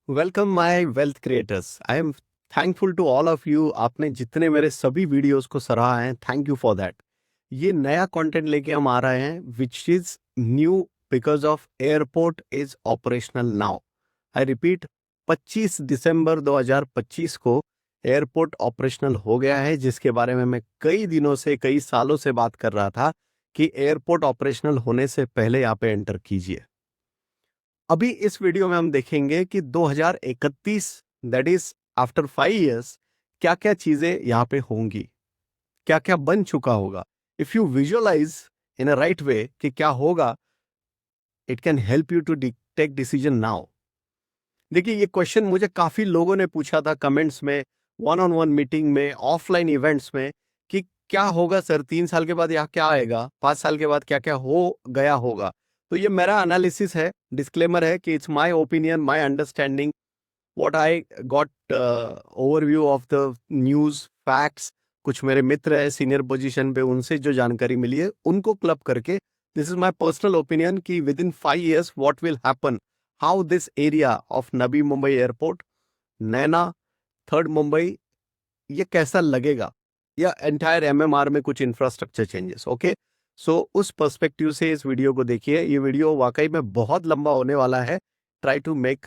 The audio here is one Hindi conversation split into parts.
Welcome my wealth creators. I am thankful to all of you. आपने जितने मेरे सभी वीडियोस को सराहा है, थैंक यू फॉर दैट। ये नया कंटेंट लेके हम आ रहे हैं which is new because of airport is operational now. I repeat, 25 दिसंबर 2025 को एयरपोर्ट ऑपरेशनल हो गया है, जिसके बारे में मैं कई दिनों से, कई सालों से बात कर रहा था कि एयरपोर्ट ऑपरेशनल होने से पहले यहाँ पे एंटर कीजिए। अभी इस वीडियो में हम देखेंगे कि 2031 दैट इज आफ्टर 5 इयर्स क्या क्या चीजें यहाँ पे होंगी, क्या क्या बन चुका होगा। If you visualise in a right way कि क्या होगा, it can help you to take decision now. देखिए, ये क्वेश्चन मुझे काफी लोगों ने पूछा था कमेंट्स में, वन ऑन वन मीटिंग में, ऑफलाइन इवेंट्स में, कि क्या होगा सर, 3 साल के बाद यहाँ क्या आएगा, 5 साल के बाद क्या क्या हो गया होगा। तो ये मेरा एनालिसिस है, डिस्क्लेमर है कि it's my opinion, my understanding, what I got overview of the news facts. कुछ मेरे मित्र है सीनियर पोजीशन पे, उनसे जो जानकारी मिली है उनको क्लब करके this is my personal opinion कि within 5 years what will happen, how this area of Navi Mumbai airport, Naina, third Mumbai, ये कैसा लगेगा, या एंटायर एमएमआर में कुछ इंफ्रास्ट्रक्चर चेंजेस। ओके, सो उस पर्सपेक्टिव से इस वीडियो को देखिए। ये वीडियो वाकई में बहुत लंबा होने वाला है। ट्राई टू मेक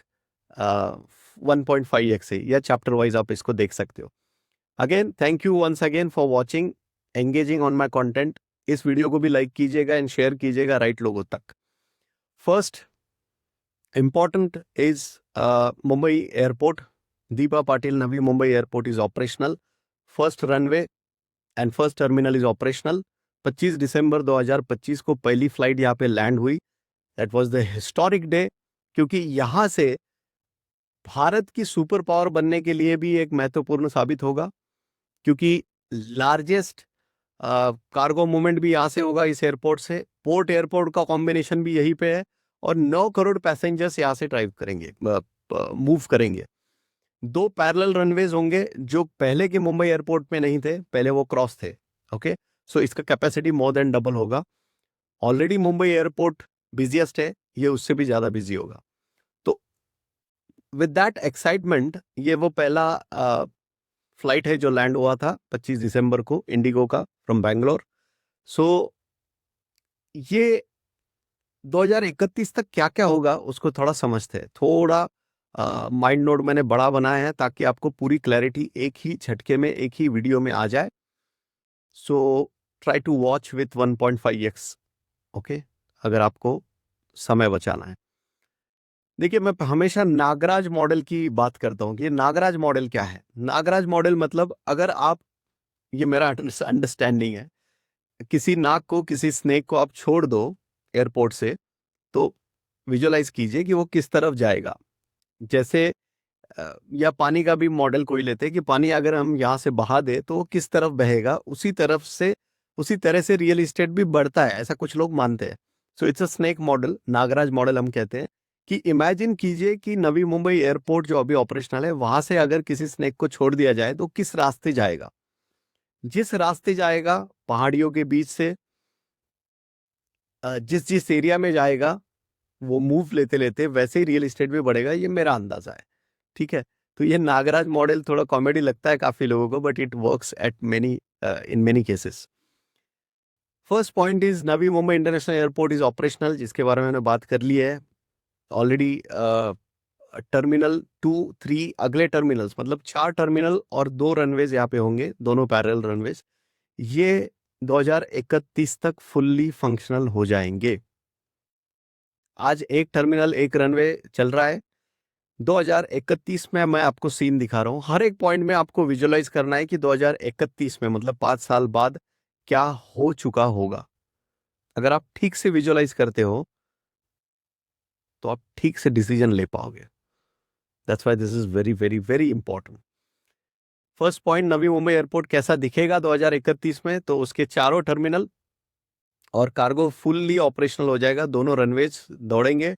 1.5x से, या चैप्टर वाइज आप इसको देख सकते हो। Again thank you once again for watching, engaging on my content. इस वीडियो को भी लाइक कीजिएगा एंड शेयर कीजिएगा राइट लोगों तक। First important is Mumbai Airport. Deepa Patil Navi Mumbai Airport is operational. First runway and first terminal is operational. 25 दिसंबर 2025 को पहली फ्लाइट यहाँ पे लैंड हुई। That was the historic day, क्योंकि यहाँ से भारत की सुपर पावर बनने के लिए भी एक महत्वपूर्ण साबित होगा, क्योंकि लार्जेस्ट कार्गो मूवमेंट भी यहाँ से होगा इस एयरपोर्ट से। पोर्ट एयरपोर्ट का कॉम्बिनेशन भी यहीं पे है, और 9 करोड़ पैसेंजर्स यहाँ से ड्राइव करेंगे, मूव करेंगे। 2 पैरेलल रनवेज होंगे जो पहले के मुंबई एयरपोर्ट में नहीं थे, पहले वो क्रॉस थे। ओके, सो इसका कैपेसिटी मोर देन डबल होगा। ऑलरेडी मुंबई एयरपोर्ट बिजिएस्ट है, ये उससे भी ज्यादा बिजी होगा। तो विद दैट एक्साइटमेंट, ये वो पहला फ्लाइट है जो लैंड हुआ था 25 दिसंबर को, इंडिगो का, फ्रॉम बैंगलोर। सो ये 2031 तक क्या क्या होगा उसको थोड़ा समझते हैं। थोड़ा माइंड नोट मैंने बड़ा बनाया है ताकि आपको पूरी क्लैरिटी एक ही झटके में, एक ही वीडियो में आ जाए। So try to watch with 1.5x। Okay, अगर आपको समय बचाना है। देखिए, मैं हमेशा नागराज मॉडल की बात करता हूँ कि नागराज मॉडल क्या है। नागराज मॉडल मतलब, अगर आप, ये मेरा अंडरस्टैंडिंग है, किसी नाग को, किसी स्नेक को आप छोड़ दो एयरपोर्ट से, तो विजुअलाइज कीजिए कि वो किस तरफ जाएगा। जैसे या पानी का भी मॉडल कोई लेते हैं कि पानी अगर हम यहाँ से बहा दे तो वो किस तरफ बहेगा, उसी तरह से रियल इस्टेट भी बढ़ता है, ऐसा कुछ लोग मानते हैं। So it's a snake model, Nagraj model हम कहते हैं। कि इमेजिन कीजिए कि नवी मुंबई एयरपोर्ट जो अभी ऑपरेशनल है, वहां से अगर किसी स्नेक को छोड़ दिया जाए तो किस रास्ते जाएगा। जिस रास्ते जाएगा, पहाड़ियों के बीच से, जिस जिस एरिया में जाएगा, वो मूव लेते लेते वैसे ही रियल एस्टेट भी बढ़ेगा, ये मेरा अंदाजा है। ठीक है, तो ये नागराज मॉडल थोड़ा कॉमेडी लगता है काफी लोगों को, but it works at many, in many cases. First point is Navi Mumbai international airport is operational, जिसके बारे में मैंने बात कर ली है ऑलरेडी। टर्मिनल 2, 3, अगले टर्मिनल्स, मतलब 4 टर्मिनल और 2 रनवेज यहाँ पे होंगे, दोनों पैरेलल रनवेज। ये 2031 तक फुल्ली फंक्शनल हो जाएंगे। आज एक टर्मिनल, एक रनवे चल रहा है। 2031 में मैं आपको सीन दिखा रहा हूं। हर एक पॉइंट में आपको विजुअलाइज करना है कि 2031 में, मतलब 5 साल बाद, क्या हो चुका होगा। अगर आप ठीक से विजुअलाइज करते हो तो आप ठीक से डिसीजन ले पाओगे। That's why this is very very very important. First point, Navi Mumbai airport कैसा दिखेगा 2031 में, तो उसके चारों टर्मिनल और कार्गो फुल्ली ऑपरेशनल हो जाएगा, दोनों रनवेज दौड़ेंगे।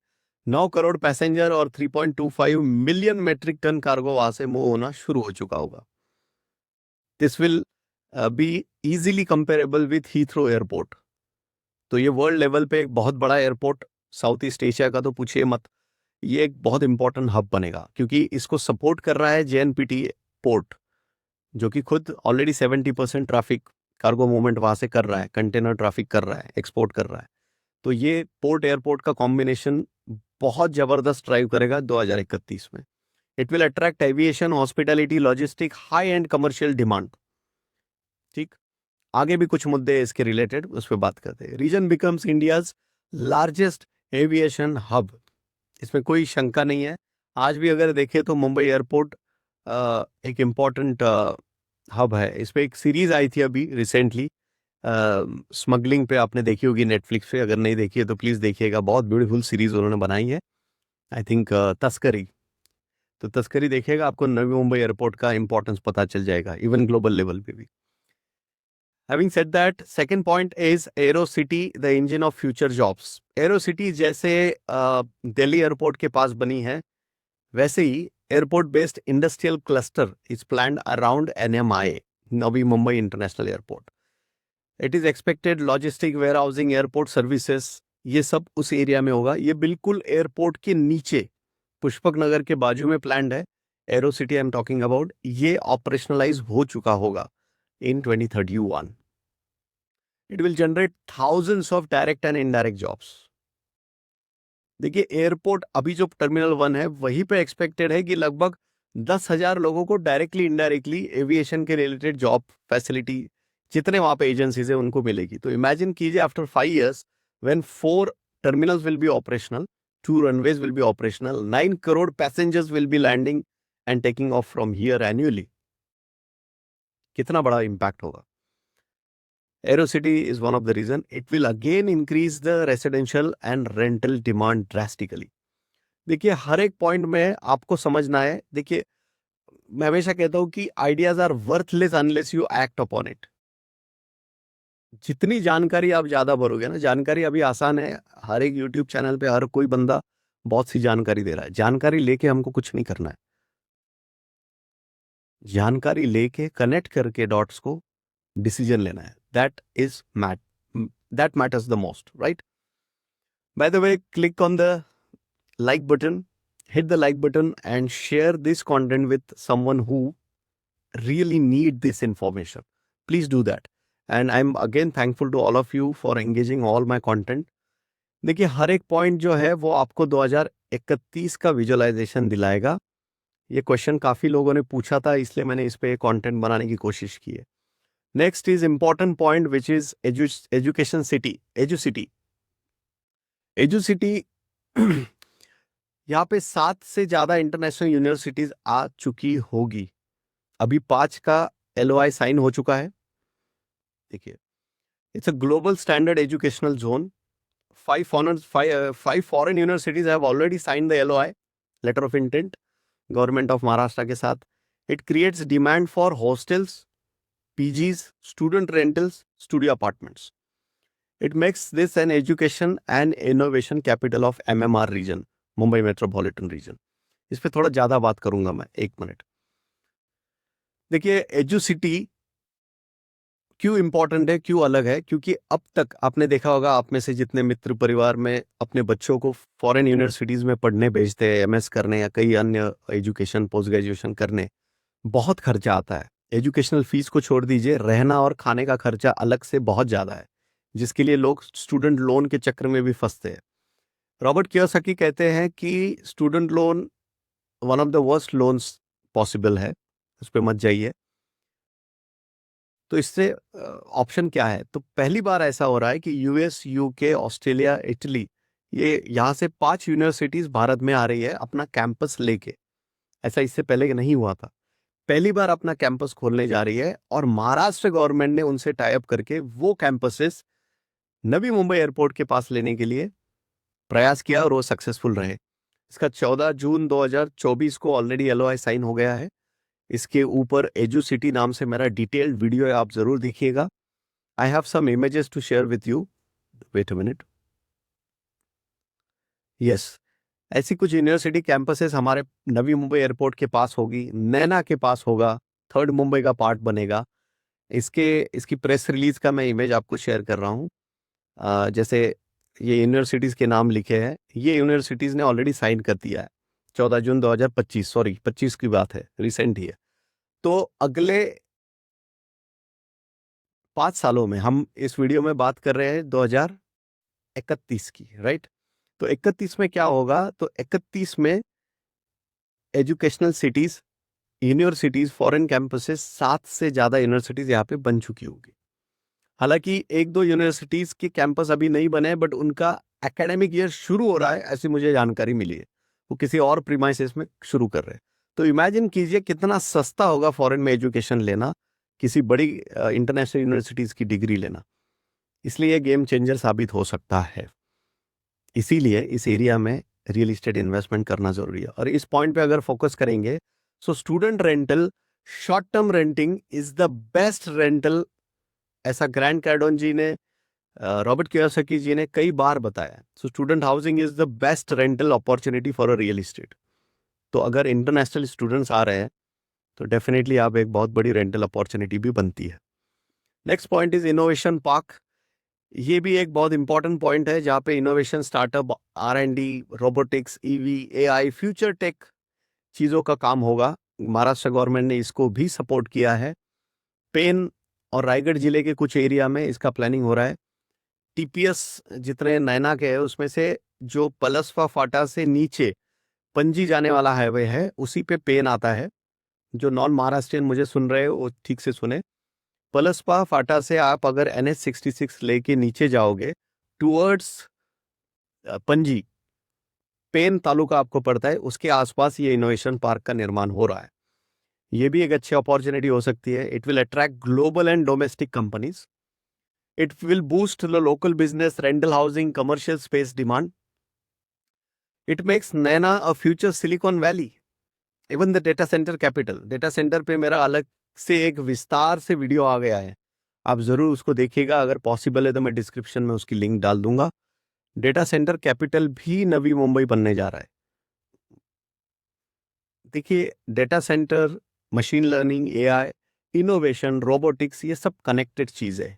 9 करोड़ पैसेंजर और 3.25 मिलियन मेट्रिक टन कार्गो वहां से मूव होना शुरू हो चुका होगा। This will be easily comparable with Heathrow airport. तो ये वर्ल्ड लेवल पे एक बहुत बड़ा एयरपोर्ट, साउथ ईस्ट एशिया का तो पूछिए मत। ये एक बहुत इंपॉर्टेंट हब बनेगा, क्योंकि इसको सपोर्ट कर रहा है JNPT पोर्ट, जो कि खुद ऑलरेडी 70% ट्रैफिक कार्गो मूवमेंट वहां से कर रहा है, कंटेनर ट्रैफिक कर रहा है, एक्सपोर्ट कर रहा है। तो ये पोर्ट एयरपोर्ट का कॉम्बिनेशन बहुत जबरदस्त ड्राइव करेगा 2031 में। It will attract aviation, hospitality, logistic, high and commercial demand. ठीक, आगे भी कुछ मुद्दे इसके रिलेटेड, उस पर बात करते हैं। Region becomes India's largest aviation hub, इसमें कोई शंका नहीं है। आज भी अगर देखें तो मुंबई एयरपोर्ट एक इम्पॉर्टेंट हब है। इस पे एक सीरीज आई थी अभी रिसेंटली, स्मगलिंग पे, आपने देखी होगी नेटफ्लिक्स पे, अगर नहीं देखी है तो प्लीज देखिएगा, बहुत ब्यूटीफुल सीरीज उन्होंने बनाई है। आई थिंक तस्करी, तो तस्करी देखिएगा, आपको नवी मुंबई एयरपोर्ट का इंपॉर्टेंस पता चल जाएगा, इवन ग्लोबल लेवल पे भी। Having said that, second point is AeroCity, the engine of future jobs. AeroCity जैसे दिल्ली एयरपोर्ट के पास बनी है, वैसे ही airport based industrial cluster is planned around NMI, Navi Mumbai international airport. It is expected logistic, warehousing, airport services, ये सब उस एरिया में होगा। ये बिल्कुल एयरपोर्ट के नीचे पुष्पक नगर के बाजू में प्लान्ड है। Aerocity I am talking about, ये ऑपरेशनलाइज हो चुका होगा in 2031. It will generate thousands of direct and indirect jobs. देखिए, एयरपोर्ट अभी जो टर्मिनल 1 है वहीं पे एक्सपेक्टेड है कि लगभग 10,000 लोगों को डायरेक्टली इनडायरेक्टली एविएशन के रिलेटेड जॉब फैसिलिटी, जितने वहां पे एजेंसीज है उनको मिलेगी। तो इमेजिन कीजिए, after 5 years when 4 terminals will be operational, 2 runways will be operational, 9 crore passengers will be landing and taking off from here annually. कितना बड़ा इम्पैक्ट होगा। AeroCity is one of the reason. It will again increase the residential and rental demand drastically. देखिए, हर एक पॉइंट में आपको समझना है। देखिए, मैं हमेशा कहता हूं कि ideas are worthless unless you act upon it. जितनी जानकारी आप ज्यादा भरोगे ना, जानकारी अभी आसान है, हर एक यूट्यूब चैनल पे हर कोई बंदा बहुत सी जानकारी दे रहा है। जानकारी लेके हमको कुछ नहीं करना है, जानकारी लेके कनेक्ट करके डॉट्स को डिसीजन लेना है। that matters the most, right? By the way, click on the like button, hit the like button and share this content with someone who really need this information. Please do that. And I'm again thankful to all of you for engaging all my content. देखिए, हर एक पॉइंट जो है वो आपको 2031 का विजुअलाइजेशन दिलाएगा। ये क्वेश्चन काफी लोगों ने पूछा था, इसलिए मैंने इस पे कंटेंट बनाने की कोशिश की है। Next is important point, which is education city, EduCity. EduCity यहाँ पे 7 से ज्यादा इंटरनेशनल यूनिवर्सिटीज आ चुकी होगी। अभी 5 का LOI साइन हो चुका है। देखिए, it's a global standard educational zone. 5 foreign universities have already sign the LOI, letter of intent, government of Maharashtra के साथ। It creates demand for hostels, PGs, student rentals, studio apartments. It makes this an education and innovation capital of MMR region, Mumbai Metropolitan Region. इस पे थोड़ा ज्यादा बात करूंगा मैं, 1 मिनट। देखिए, EduCity क्यों इंपॉर्टेंट है, क्यों अलग है? क्योंकि अब तक आपने देखा होगा, आप में से जितने मित्र परिवार में अपने बच्चों को फॉरेन यूनिवर्सिटीज में पढ़ने भेजते हैं, MS करने या कई अन्य एजुकेशन, पोस्ट ग्रेजुएशन करने, बहुत खर्चा आता है। एजुकेशनल फीस को छोड़ दीजिए, रहना और खाने का खर्चा अलग से बहुत ज्यादा है, जिसके लिए लोग स्टूडेंट लोन के चक्कर में भी फंसते हैं। रॉबर्ट कियोसाकी कहते हैं कि student loan one of the worst loans possible है, उस पर मत जाइए। तो इससे ऑप्शन क्या है? तो पहली बार ऐसा हो रहा है कि US, UK, ऑस्ट्रेलिया, इटली, ये यहाँ से 5 यूनिवर्सिटीज भारत में आ रही है अपना कैंपस लेके। ऐसा इससे पहले नहीं हुआ था, पहली बार अपना कैंपस खोलने जा रही है। और महाराष्ट्र गवर्नमेंट ने उनसे टाई अप करके वो कैंपसेस नवी मुंबई एयरपोर्ट के पास लेने के लिए प्रयास किया और वो सक्सेसफुल रहे। इसका 14 जून 2024 को ऑलरेडी LOI साइन हो गया है। इसके ऊपर EduCity नाम से मेरा डिटेल्ड वीडियो है, आप जरूर देखिएगा। I have some images to share with you, wait a minute. Yes, ऐसी कुछ यूनिवर्सिटी कैंपसेस हमारे नवी मुंबई एयरपोर्ट के पास होगी, नैना के पास होगा, 3rd मुंबई का पार्ट बनेगा। इसकी प्रेस रिलीज का मैं इमेज आपको शेयर कर रहा हूँ। जैसे ये यूनिवर्सिटीज़ के नाम लिखे हैं, ये यूनिवर्सिटीज़ ने ऑलरेडी साइन कर दिया है 14 जून 2025, सॉरी 25 की बात है, रिसेंट ही है। तो अगले 5 सालों में, हम इस वीडियो में बात कर रहे हैं 2031 की, राइट? तो 31 में क्या होगा? तो 31 में educational cities, universities, foreign campuses, 7 से ज्यादा यूनिवर्सिटीज यहाँ पे बन चुकी होगी। हालांकि एक दो यूनिवर्सिटीज के कैंपस अभी नहीं बने, बट उनका एकेडमिक ईयर शुरू हो रहा है, ऐसी मुझे जानकारी मिली है। वो किसी और प्रीमाइसेस में शुरू कर रहे हैं। तो इमेजिन कीजिए कितना सस्ता होगा फॉरेन में एजुकेशन लेना, किसी बड़ी इंटरनेशनल यूनिवर्सिटीज की डिग्री लेना। इसलिए ये गेम चेंजर साबित हो सकता है। इसीलिए इस एरिया में रियल एस्टेट इन्वेस्टमेंट करना जरूरी है। और इस पॉइंट पे अगर फोकस करेंगे, so student rental, short term renting is the best rental, ऐसा ग्रैंड कैडोन जी ने, रॉबर्ट कियोसाकी जी ने कई बार बताया। So student housing is the best rental opportunity for a real estate. तो अगर इंटरनेशनल स्टूडेंट्स आ रहे हैं तो डेफिनेटली आप एक बहुत बड़ी रेंटल अपॉर्चुनिटी भी बनती है। Next point is innovation park. ये भी एक बहुत इंपॉर्टेंट पॉइंट है, जहाँ पे innovation, startup, R&D, robotics, EV, AI, future tech चीज़ों का काम होगा। महाराष्ट्र गवर्नमेंट ने इसको भी सपोर्ट किया है। पेन और रायगढ़ जिले के कुछ एरिया में इसका प्लानिंग हो रहा है। TPS जितने नैना के हैं, उसमें से जो पलसवा फाटा से नीचे पणजी जाने वाला हाईवे है, उसी पे पेन आता है। जो नॉन महाराष्ट्रियन मुझे सुन रहे हो वो ठीक से सुने। पलसपा फाटा से आप अगर NH66 लेके नीचे जाओगे टूवर्ड्स पणजी, पेन तालुका आपको पड़ता है, उसके आसपास ये इनोवेशन पार्क का निर्माण हो रहा है। ये भी एक अच्छी अपॉर्चुनिटी हो सकती है। It will attract global and domestic companies. It will boost the local business, rental housing, commercial space demand. It makes Naina a future silicon valley, even the data centre capital. Data centre पे मेरा अलग से एक विस्तार से वीडियो आ गया है, आप जरूर उसको देखिएगा। अगर पॉसिबल है तो मैं डिस्क्रिप्शन में उसकी लिंक डाल दूंगा। डेटा सेंटर कैपिटल भी नवी मुंबई बनने जा रहा है। देखिए, data centre, machine learning, AI, innovation, robotics, ये सब कनेक्टेड चीज है।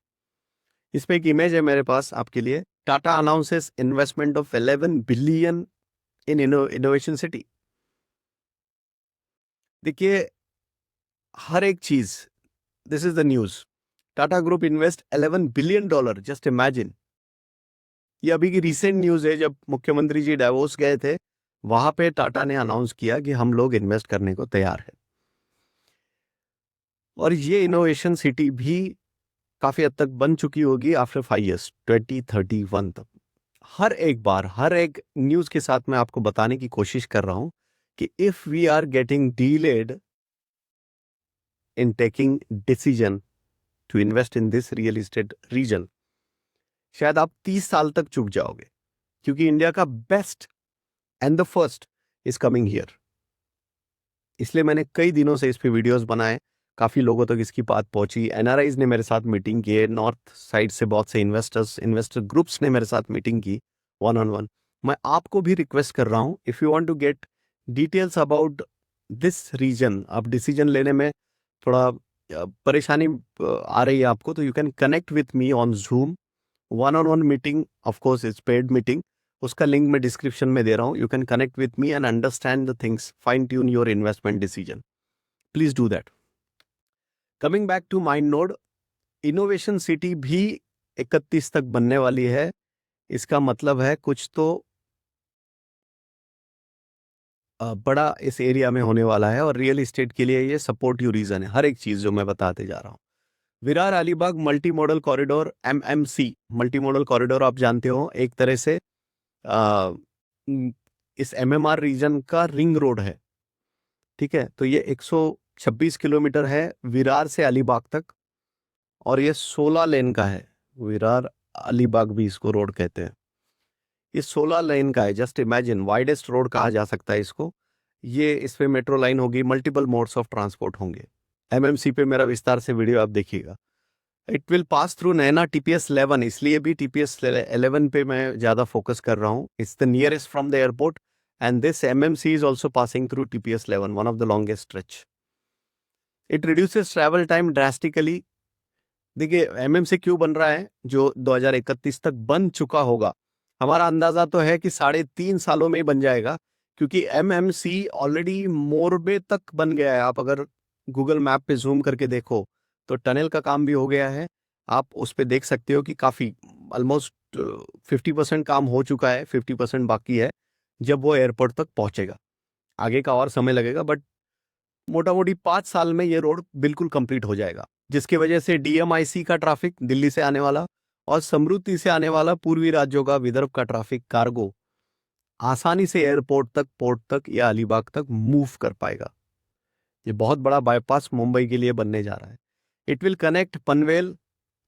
इस पे एक इमेज है मेरे पास आपके लिए। Tata announces investment of 11 billion in innovation city. देखिए, हर एक चीज, this is the news. Tata group invest $11 billion, just imagine. ये अभी की रिसेंट न्यूज है, जब मुख्यमंत्री जी डावोस गए थे, वहां पे टाटा ने अनाउंस किया कि हम लोग इन्वेस्ट करने को तैयार है। और ये इनोवेशन सिटी भी काफी हद तक बन चुकी होगी आफ्टर 5 years, 2031 तक। हर एक बार, हर एक न्यूज के साथ मैं आपको बताने की कोशिश कर रहा हूं कि if we are getting delayed in taking decision to invest in this real estate region, शायद आप 30 साल तक चुक जाओगे, क्योंकि इंडिया का best and the first is coming here. इसलिए मैंने कई दिनों से इस पे वीडियोस बनाए, काफी लोगों तक इसकी बात पहुंची। NRIs ने मेरे साथ मीटिंग की है, नॉर्थ साइड से बहुत से इन्वेस्टर ग्रुप्स ने मेरे साथ मीटिंग की 1-on-1। मैं आपको भी रिक्वेस्ट कर रहा हूं, if you want to get details about this region, आप डिसीजन लेने में थोड़ा परेशानी आ रही है आपको, तो you can connect with me on Zoom। 1-on-1 meeting, of course it's paid meeting, उसका लिंक मैं डिस्क्रिप्शन में दे रहा हूं। You can connect with me and understand the things, fine tune your investment decision. Please do that. Coming back to mind node, innovation city भी 31 तक बनने वाली है। इसका मतलब है कुछ तो बड़ा इस एरिया में होने वाला है, और रियल एस्टेट के लिए ये सपोर्टिव रीजन है, हर एक चीज जो मैं बताते जा रहा हूँ। Virar Alibag multi modal corridor, MMC multi modal corridor, आप जानते हो एक तरह से आ, इस MMR रीजन का रिंग रोड है। ठीक है, तो ये 126 किलोमीटर है विरार से अलीबाग तक, और ये 16 लेन का है। विरार अलीबाग भी इसको रोड कहते हैं। ये 16 लेन का है, जस्ट इमेजिन, वाइडेस्ट रोड कहा जा सकता है इसको। ये इस पे मेट्रो लाइन होगी, मल्टीपल मोड्स ऑफ ट्रांसपोर्ट होंगे। MMC पे मेरा विस्तार से वीडियो आप देखिएगा। It will pass through Naina TPS 11, इसलिए भी TPS 11 पे मैं ज्यादा फोकस कर रहा हूँ। It's the nearest from the airport, and this MMC is also passing through TPS 11, one of the longest stretch. It reduces travel time drastically. देखिए, MMC क्यों बन रहा है, जो 2031 तक बन चुका होगा, हमारा अंदाजा तो है कि 3.5 सालों में ही बन जाएगा, क्योंकि एमएमसी ऑलरेडी मोरबे तक बन गया है। आप अगर गूगल मैप पे जूम करके देखो तो टनल का काम भी हो गया है। आप उस पे देख सकते हो कि काफी ऑलमोस्ट 50% काम हो चुका है, 50% बाकी है जब वो एयरपोर्ट तक पहुंचेगा। आगे का और समय लगेगा, बट मोटा मोटी 5 साल में ये रोड बिल्कुल कंप्लीट हो जाएगा, जिसकी वजह से डीएमआईसी का ट्रैफिक दिल्ली से आने वाला और समृद्धि से आने वाला पूर्वी राज्यों का, विदर्भ का ट्रैफिक, कार्गो आसानी से एयरपोर्ट तक, पोर्ट तक या अलीबाग तक मूव कर पाएगा। ये बहुत बड़ा बाईपास मुंबई के लिए बनने जा रहा है। It will connect Panvel,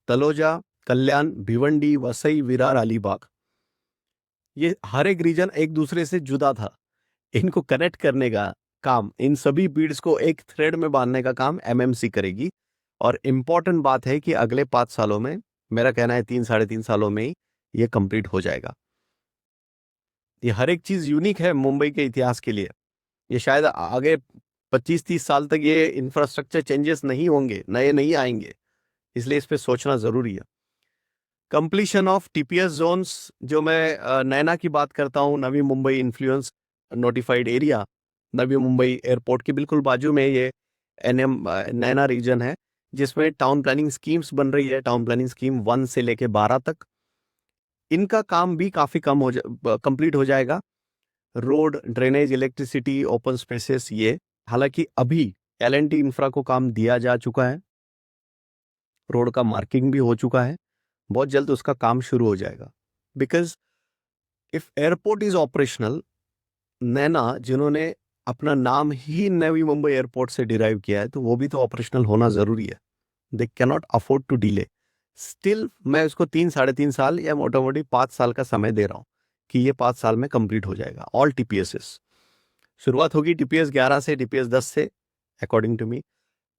Taloja, Kalyan, Bhiwandi, Vasai, Virar, Alibag. ये हर एक रीजन एक दूसरे से जुदा था, इनको कनेक्ट करने का काम, इन सभी बीड्स को एक थ्रेड में बांधने का काम एमएमसी करेगी। और इंपॉर्टेंट बात है कि अगले 5 सालों में, मेरा कहना है 3-3.5 सालों में ही ये कंप्लीट हो जाएगा। ये हर एक चीज यूनिक है मुंबई के इतिहास के लिए। ये शायद आगे 25-30 साल तक ये इंफ्रास्ट्रक्चर चेंजेस नहीं होंगे, नए नहीं आएंगे, इसलिए इस पे सोचना जरूरी है। कंप्लीशन ऑफ टीपीएस जोन्स, जो मैं नैना की बात करता हूँ, Navi Mumbai influence notified area, नवी मुंबई एयरपोर्ट के बिल्कुल बाजू में ये एनएम नैना रीजन है, जिसमें टाउन प्लानिंग स्कीम्स बन रही है, टाउन प्लानिंग स्कीम 1 से लेके 12 तक। इनका काम भी काफी कंप्लीट हो जाएगा। Road, drainage, electricity, open spaces, ये हालांकि अभी एलएनटी इंफ्रा को काम दिया जा चुका है, रोड का मार्किंग भी हो चुका है, बहुत जल्द उसका काम शुरू हो जाएगा। Because if airport is operational, Naina जिन्होंने अपना नाम ही नवी मुंबई एयरपोर्ट से डिराइव किया है, तो वो भी तो ऑपरेशनल होना जरूरी है। They cannot afford to delay. Still मैं उसको 3-3.5 साल या मोटा मोटी 5 साल का समय दे रहा हूं कि ये 5 साल में कंप्लीट हो जाएगा। ऑल टीपीएस शुरुआत होगी टीपीएस 11 से, टीपीएस 10 से, अकॉर्डिंग टू मी।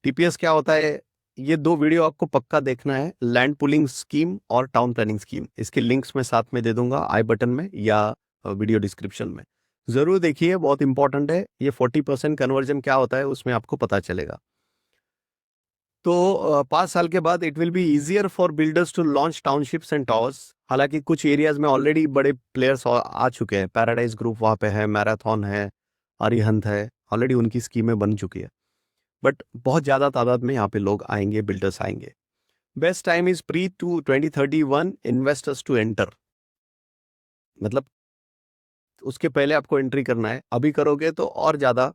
टीपीएस क्या होता है, ये 2 वीडियो आपको पक्का देखना है, लैंड पुलिंग स्कीम और टाउन प्लानिंग स्कीम। इसके लिंक्स मैं साथ में दे दूंगा आई बटन में या वीडियो डिस्क्रिप्शन में, जरूर देखिए, बहुत इंपॉर्टेंट है। ये 40% कन्वर्जन क्या होता है उसमें आपको पता चलेगा। तो 5 साल के बाद it will be easier for builders to launch townships and towers. हालांकि कुछ एरियाज में ऑलरेडी बड़े प्लेयर्स आ चुके हैं, पैराडाइज ग्रुप वहाँ पे है, मैराथन है, अरिहंत है, ऑलरेडी उनकी स्कीमें बन चुकी है। बट बहुत ज़्यादा तादाद में यहाँ पे लोग आएंगे, बिल्डर्स आएंगे। Best time is pre to 2031 investors to enter, मतलब उसके पहले आपको एंट्री करना है, अभी करोगे तो और ज़्यादा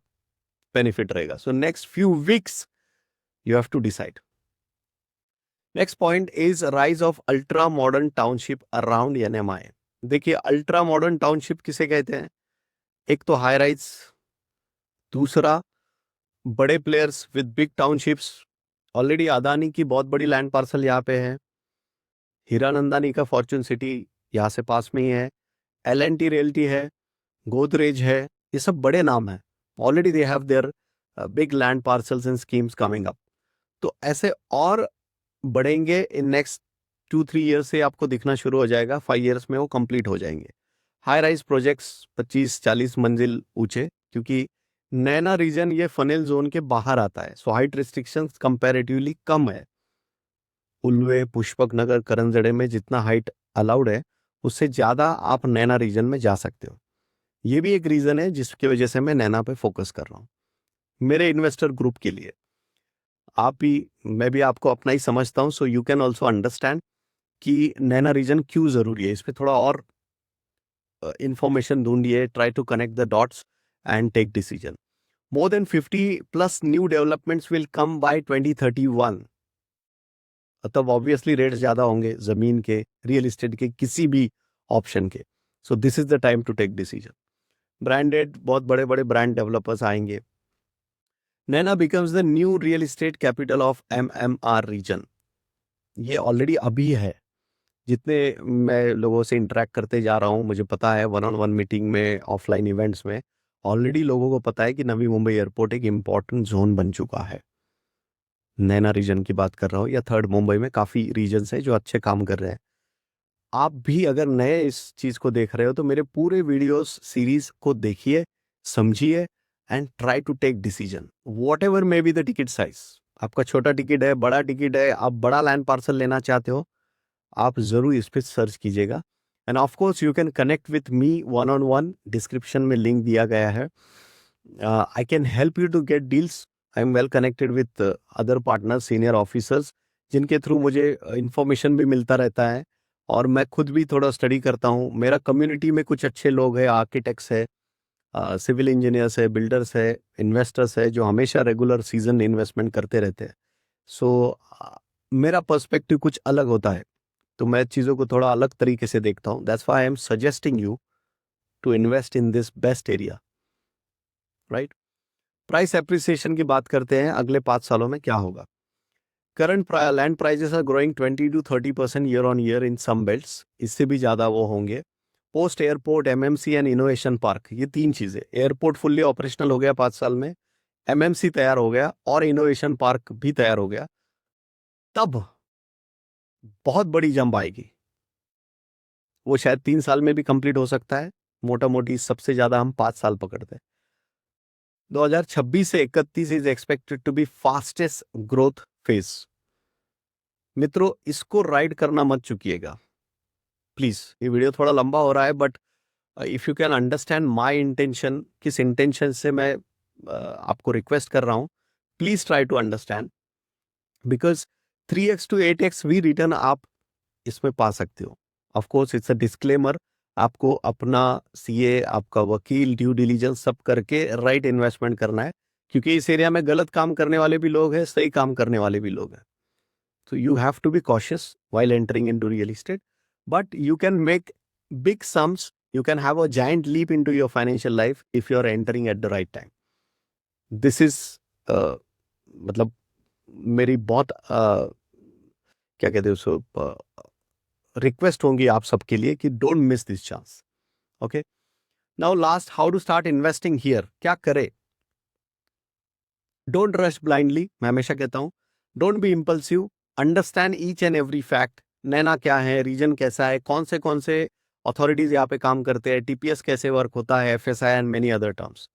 बेनिफिट रहेगा। So next few weeks you have to decide. Next point is rise of ultra modern township around NMI. देखिए अल्ट्रा मॉडर्न टाउनशिप किसे कहते हैं? एक तो हाई राइज, दूसरा बड़े players with big townships. Already Adani की बहुत बड़ी लैंड पार्सल यहाँ पे है, हीरानंदानी का फॉर्चून सिटी यहाँ से पास में ही है, एलएनटी रियल्टी है, गोदरेज है, ये सब बड़े नाम हैं। Already they have their big land parcels and schemes coming up. तो ऐसे और बढ़ेंगे इन नेक्स्ट 2-3 ईयर्स से, आपको दिखना शुरू हो जाएगा। 5 ईयर्स में वो कंप्लीट हो जाएंगे। हाई राइज प्रोजेक्ट्स 25-40 मंजिल ऊंचे, क्योंकि नैना रीजन ये फनेल जोन के बाहर आता है, सो हाइट रिस्ट्रिक्शंस कंपैरेटिवली कम है। उल्वे, पुष्पक नगर, करंजड़े में जितना हाइट अलाउड है उससे ज्यादा आप नैना रीजन में जा सकते हो। ये भी एक रीजन है जिसकी वजह से मैं नैना पे फोकस कर रहा हूँ मेरे इन्वेस्टर ग्रुप के लिए। आप भी, मैं भी आपको अपना ही समझता हूं, so you can also understand कि नैना रीजन क्यों जरूरी है। इस पे थोड़ा और इंफॉर्मेशन ढूंढिए, try to connect the dots and take decision. More than 50+ new developments will come by 2031। तब ऑब्वियसली रेट्स ज्यादा होंगे जमीन के, रियल एस्टेट के, किसी भी ऑप्शन के। So this is the time to take decision. Branded, बहुत बड़े बड़े ब्रांड डेवलपर्स आएंगे। Naina becomes the new real estate capital of MMR region. ये ऑलरेडी अभी है। जितने मैं लोगों से इंटरेक्ट करते जा रहा हूँ, मुझे पता है, 1-on-1 मीटिंग में, ऑफलाइन इवेंट्स में, ऑलरेडी लोगों को पता है कि नवी मुंबई एयरपोर्ट एक इम्पॉर्टेंट जोन बन चुका है। नैना रीजन की बात कर रहा हूँ, या थर्ड मुंबई में काफ़ी रीजन्स हैं जो अच्छे काम कर रहे हैं। आप भी अगर नए इस चीज़ को देख रहे हो तो मेरे पूरे वीडियोस सीरीज को देखिए, समझिए and try to take decision whatever may be the ticket size. आपका छोटा टिकट है, बड़ा टिकट है, आप बड़ा लैंड पार्सल लेना चाहते हो, आप ज़रूर इस पर सर्च कीजिएगा। And of course you can connect with me one on one, description में लिंक दिया गया है. I can help you to get deals. I am well connected with other partners, senior officers, जिनके थ्रू मुझे इंफॉर्मेशन भी मिलता रहता है और मैं खुद भी थोड़ा स्टडी करता हूँ. मेरा कम्युनिटी में कुछ अच्छे लोग हैं, आर्किटेक्ट्स है, सिविल इंजीनियर्स है, बिल्डर्स है, इन्वेस्टर्स है, जो हमेशा रेगुलर सीजन इन्वेस्टमेंट करते रहते हैं. सो मेरा पर्सपेक्टिव कुछ अलग होता है, तो मैं चीज़ों को थोड़ा अलग तरीके से देखता हूँ. That's why I am suggesting you to invest in this best area, right. Price appreciation की बात करते हैं, अगले 5 सालों में क्या होगा. Current land prices are growing 20 to 30% year on year in some belts, इससे भी ज़्यादा वो होंगे. Post airport, MMC and innovation park, ये 3 चीज़ें. एयरपोर्ट फुल्ली ऑपरेशनल हो गया 5 साल में, एमएमसी तैयार हो गया और इनोवेशन पार्क भी तैयार हो गया, तब बहुत बड़ी जंप आएगी. वो शायद 3 साल में भी कंप्लीट हो सकता है, मोटा मोटी सबसे ज़्यादा हम 5 साल पकड़ते हैं. 2026 से 31 is expected to be fastest growth phase. मित्रों, इसको राइड करना मत चुकिएगा प्लीज. ये वीडियो थोड़ा लंबा हो रहा है, but if you can understand my intention, किस इंटेंशन से मैं आपको रिक्वेस्ट कर रहा हूं, please try to understand, because 3x to 8x भी रिटर्न आप इसमें पा सकते हो. Of course it's a disclaimer, आपको अपना सीए, आपका वकील, ड्यू डिलीजेंस सब करके राइट इन्वेस्टमेंट करना है, क्योंकि इस एरिया में गलत काम करने वाले भी लोग हैं, सही काम करने वाले भी लोग हैं. So you have to be cautious while entering into real estate, but you can make big sums. You can have a giant leap into your financial life if you are entering at the right time. This is मतलब मेरी बहुत क्या कहते हैं उसको, रिक्वेस्ट होंगी आप सबके लिए कि don't miss this chance. Okay, now last, how to start investing here. क्या करे. Don't rush blindly. मैं हमेशा कहता हूं, don't be impulsive. Understand each and every fact. Naina क्या है, रीजन कैसा है, कौन से अथॉरिटीज यहाँ पे काम करते हैं, टीपीएस कैसे वर्क होता है, FSI and many other terms.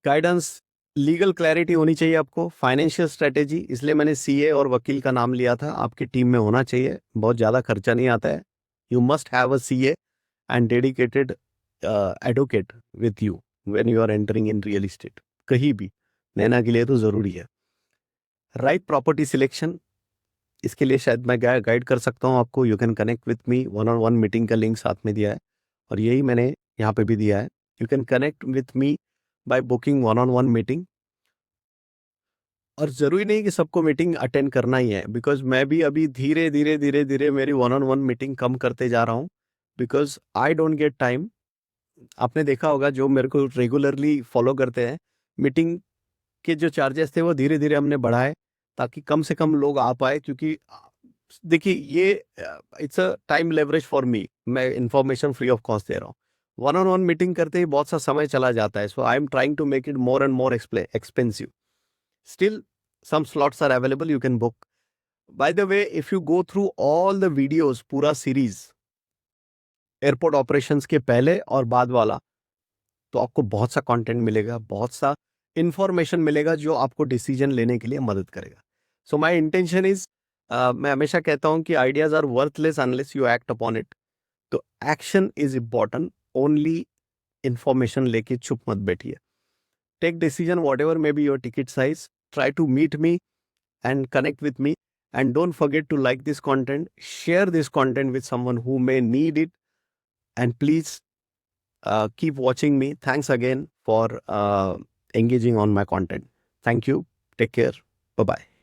Guidance, legal clarity होनी चाहिए आपको. फाइनेंशियल स्ट्रेटेजी, इसलिए मैंने सीए और वकील का नाम लिया था, आपकी टीम में होना चाहिए. बहुत ज़्यादा खर्चा नहीं आता है. You must have a CA and dedicated advocate with you when you are entering in real estate. कहीं भी, नैना के लिए तो ज़रूरी है. राइट प्रॉपर्टी सिलेक्शन, इसके लिए शायद मैं गाइड कर सकता हूँ आपको. You can connect with me, one on one meeting का लिंक साथ में दिया है और यही मैंने यहाँ पे भी दिया है. You can connect with me by booking one on one meeting. और ज़रूरी नहीं कि सबको मीटिंग अटेंड करना ही है, बिकॉज मैं भी अभी धीरे धीरे मेरी वन ऑन वन मीटिंग कम करते जा रहा हूँ, because I don't get time. आपने देखा होगा, जो मेरे को रेगुलरली फॉलो करते हैं, मीटिंग के जो चार्जेस थे वो धीरे धीरे हमने बढ़ाए ताकि कम से कम लोग आ पाए. क्योंकि देखिए, ये it's a time leverage for me. मैं इंफॉर्मेशन फ्री ऑफ कॉस्ट दे रहा हूँ. वन ऑन वन मीटिंग करते ही बहुत सा समय चला जाता है. So I am trying to make it more and more expensive. Still, some slots are available. You can book. By the way, if you go through all the videos, पूरा सीरीज एयरपोर्ट ऑपरेशंस के पहले और बाद वाला, तो आपको बहुत सा कंटेंट मिलेगा, बहुत सा इंफॉर्मेशन मिलेगा जो आपको डिसीजन लेने के लिए मदद करेगा. सो माय इंटेंशन इज, मैं हमेशा कहता हूं कि ideas are worthless unless you act upon it. तो action is important. Only information लेके चुप मत बैठिए. Take decision whatever may be your ticket size. Try to meet me and connect with me, and don't forget to like this content, share this content with someone who may need it, and please keep watching me. Thanks again for engaging on my content. Thank you. Take care. Bye bye.